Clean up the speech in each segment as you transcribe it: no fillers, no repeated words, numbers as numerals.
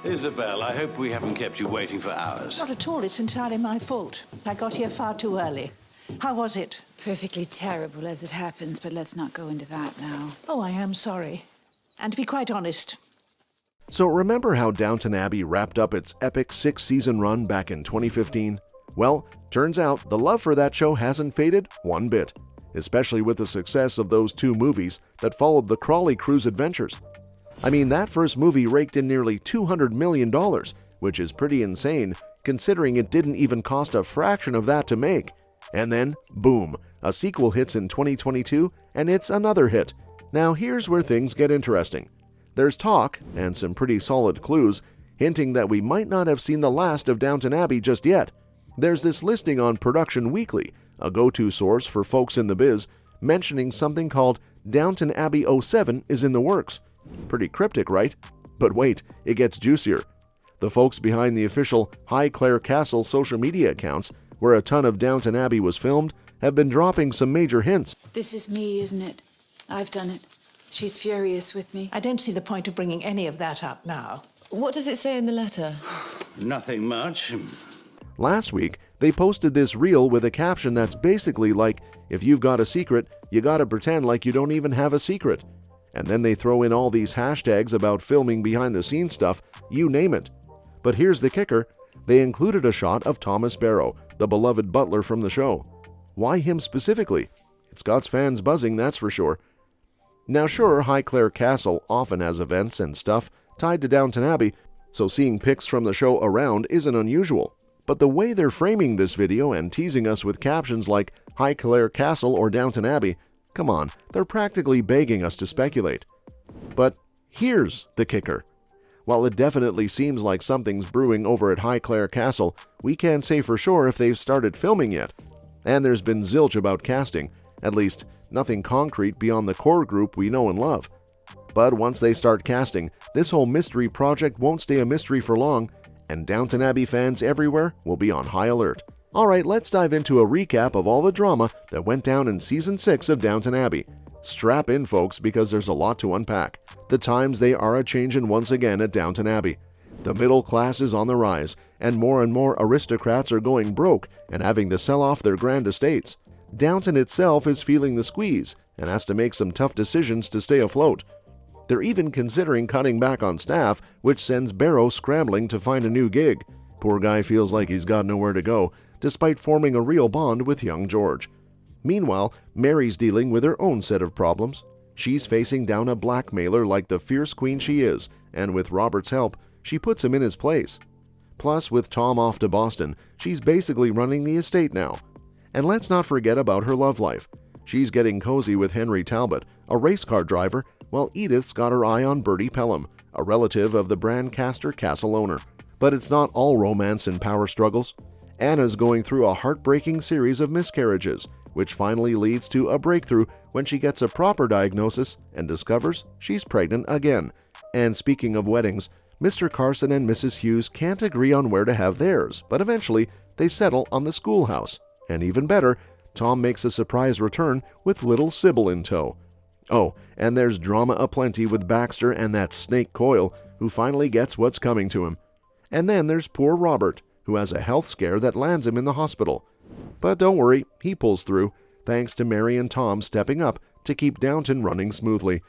Isabel, I hope we haven't kept you waiting for hours. Not at all. It's entirely my fault. I got here far too early. How was it? Perfectly terrible as it happens, but let's not go into that now. Oh, I am sorry. And to be quite honest... So remember how Downton Abbey wrapped up its epic 6-season run back in 2015? Well, turns out the love for that show hasn't faded one bit, especially with the success of those 2 movies that followed the Crawley crew's adventures. I mean, that first movie raked in nearly $200 million, which is pretty insane considering it didn't even cost a fraction of that to make. And then, boom, a sequel hits in 2022, and it's another hit. Now here's where things get interesting. There's talk, and some pretty solid clues, hinting that we might not have seen the last of Downton Abbey just yet. There's this listing on Production Weekly, a go-to source for folks in the biz, mentioning something called Downton Abbey 07 is in the works. Pretty cryptic, right? But wait, it gets juicier. The folks behind the official Highclere Castle social media accounts, where a ton of Downton Abbey was filmed, have been dropping some major hints. This is me, isn't it? I've done it. She's furious with me. I don't see the point of bringing any of that up now. What does it say in the letter? Nothing much. Last week, they posted this reel with a caption that's basically like, if you've got a secret, you gotta pretend like you don't even have a secret. And then they throw in all these hashtags about filming behind-the-scenes stuff, you name it. But here's the kicker. They included a shot of Thomas Barrow, the beloved butler from the show. Why him specifically? It's got fans buzzing, that's for sure. Now sure, Highclere Castle often has events and stuff tied to Downton Abbey, so seeing pics from the show around isn't unusual. But the way they're framing this video and teasing us with captions like Highclere Castle or Downton Abbey, come on, they're practically begging us to speculate. But here's the kicker. While it definitely seems like something's brewing over at Highclere Castle, we can't say for sure if they've started filming yet. And there's been zilch about casting, at least nothing concrete beyond the core group we know and love. But once they start casting, this whole mystery project won't stay a mystery for long, and Downton Abbey fans everywhere will be on high alert. Alright, let's dive into a recap of all the drama that went down in Season 6 of Downton Abbey. Strap in, folks, because there's a lot to unpack. The times they are a-changin' once again at Downton Abbey. The middle class is on the rise, and more aristocrats are going broke and having to sell off their grand estates. Downton itself is feeling the squeeze and has to make some tough decisions to stay afloat. They're even considering cutting back on staff, which sends Barrow scrambling to find a new gig. Poor guy feels like he's got nowhere to go, despite forming a real bond with young George. Meanwhile, Mary's dealing with her own set of problems. She's facing down a blackmailer like the fierce queen she is, and with Robert's help, she puts him in his place. Plus, with Tom off to Boston, she's basically running the estate now. And let's not forget about her love life. She's getting cozy with Henry Talbot, a race car driver, while Edith's got her eye on Bertie Pelham, a relative of the Brancaster Castle owner. But it's not all romance and power struggles. Anna's going through a heartbreaking series of miscarriages, which finally leads to a breakthrough when she gets a proper diagnosis and discovers she's pregnant again. And speaking of weddings, Mr. Carson and Mrs. Hughes can't agree on where to have theirs, but eventually they settle on the schoolhouse. And even better, Tom makes a surprise return with little Sybil in tow. Oh, and there's drama aplenty with Baxter and that snake Coyle, who finally gets what's coming to him. And then there's poor Robert, who has a health scare that lands him in the hospital. But don't worry, he pulls through, thanks to Mary and Tom stepping up to keep Downton running smoothly.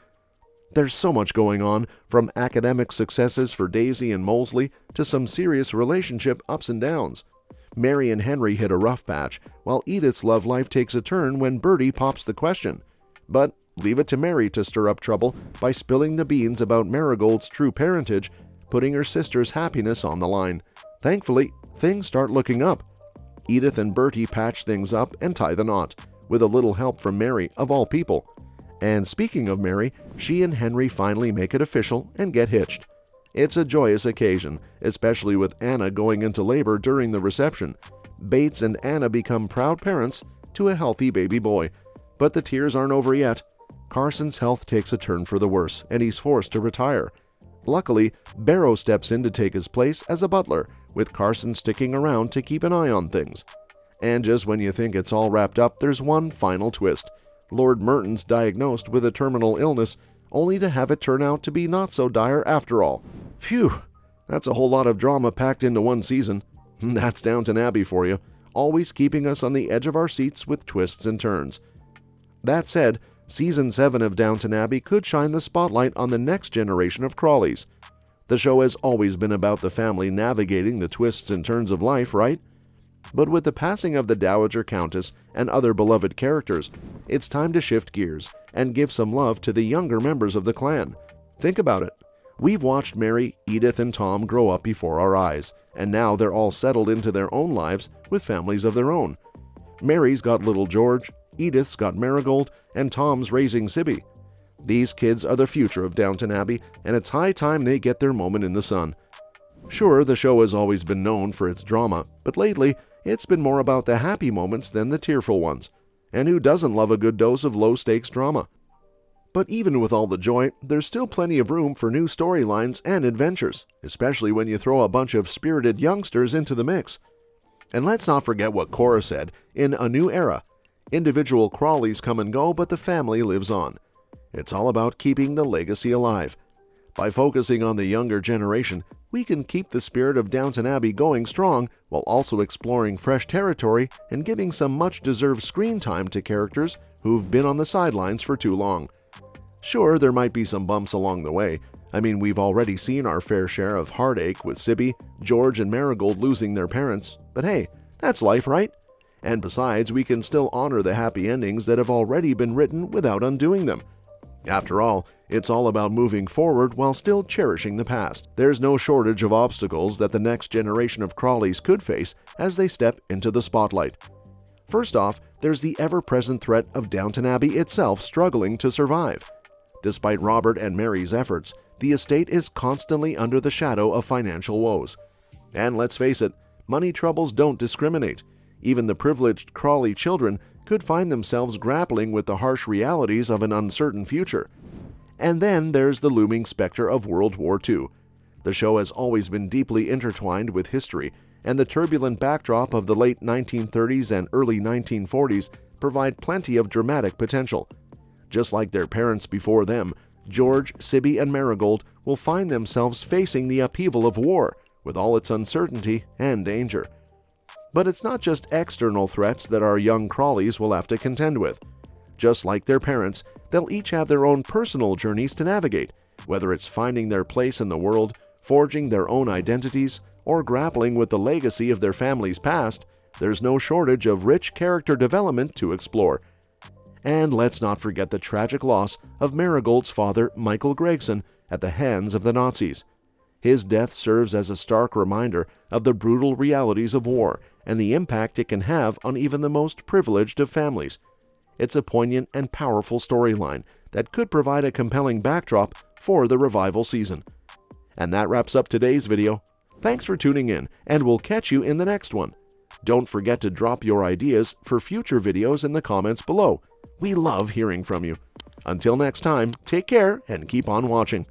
There's so much going on, from academic successes for Daisy and Molesley to some serious relationship ups and downs. Mary and Henry hit a rough patch, while Edith's love life takes a turn when Bertie pops the question. But leave it to Mary to stir up trouble by spilling the beans about Marigold's true parentage, putting her sister's happiness on the line. Thankfully, things start looking up. Edith and Bertie patch things up and tie the knot, with a little help from Mary, of all people. And speaking of Mary, she and Henry finally make it official and get hitched. It's a joyous occasion, especially with Anna going into labor during the reception. Bates and Anna become proud parents to a healthy baby boy. But the tears aren't over yet. Carson's health takes a turn for the worse, and he's forced to retire. Luckily, Barrow steps in to take his place as a butler, with Carson sticking around to keep an eye on things. And just when you think it's all wrapped up, there's one final twist. Lord Merton's diagnosed with a terminal illness, only to have it turn out to be not so dire after all. Phew, That's a whole lot of drama packed into one season. That's Downton Abbey for you, always keeping us on the edge of our seats with twists and turns. That said, Season 7 of Downton Abbey could shine the spotlight on the next generation of Crawleys. The show has always been about the family navigating the twists and turns of life, right? But with the passing of the Dowager Countess and other beloved characters, it's time to shift gears and give some love to the younger members of the clan. Think about it. We've watched Mary, Edith, and Tom grow up before our eyes, and now they're all settled into their own lives with families of their own. Mary's got little George, Edith's got Marigold, and Tom's raising Sibby. These kids are the future of Downton Abbey, and it's high time they get their moment in the sun. Sure, the show has always been known for its drama, but lately, it's been more about the happy moments than the tearful ones. And who doesn't love a good dose of low-stakes drama? But even with all the joy, there's still plenty of room for new storylines and adventures, especially when you throw a bunch of spirited youngsters into the mix. And let's not forget what Cora said in A New Era. Individual Crawleys come and go, but the family lives on. It's all about keeping the legacy alive. By focusing on the younger generation, we can keep the spirit of Downton Abbey going strong while also exploring fresh territory and giving some much-deserved screen time to characters who've been on the sidelines for too long. Sure, there might be some bumps along the way. I mean, we've already seen our fair share of heartache with Sibby, George, and Marigold losing their parents, but hey, that's life, right? And besides, we can still honor the happy endings that have already been written without undoing them. After all, it's all about moving forward while still cherishing the past. There's no shortage of obstacles that the next generation of Crawleys could face as they step into the spotlight. First off, there's the ever-present threat of Downton Abbey itself struggling to survive. Despite Robert and Mary's efforts, the estate is constantly under the shadow of financial woes. And let's face it, money troubles don't discriminate. Even the privileged Crawley children could find themselves grappling with the harsh realities of an uncertain future. And then there's the looming specter of World War II. The show has always been deeply intertwined with history, and the turbulent backdrop of the late 1930s and early 1940s provide plenty of dramatic potential. Just like their parents before them, George, Sibby, and Marigold will find themselves facing the upheaval of war, with all its uncertainty and danger. But it's not just external threats that our young Crawleys will have to contend with. Just like their parents, they'll each have their own personal journeys to navigate, whether it's finding their place in the world, forging their own identities, or grappling with the legacy of their family's past. There's no shortage of rich character development to explore. And let's not forget the tragic loss of Marigold's father, Michael Gregson, at the hands of the Nazis. His death serves as a stark reminder of the brutal realities of war and the impact it can have on even the most privileged of families. It's a poignant and powerful storyline that could provide a compelling backdrop for the revival season. And that wraps up today's video. Thanks for tuning in, and we'll catch you in the next one. Don't forget to drop your ideas for future videos in the comments below. We love hearing from you. Until next time, take care and keep on watching.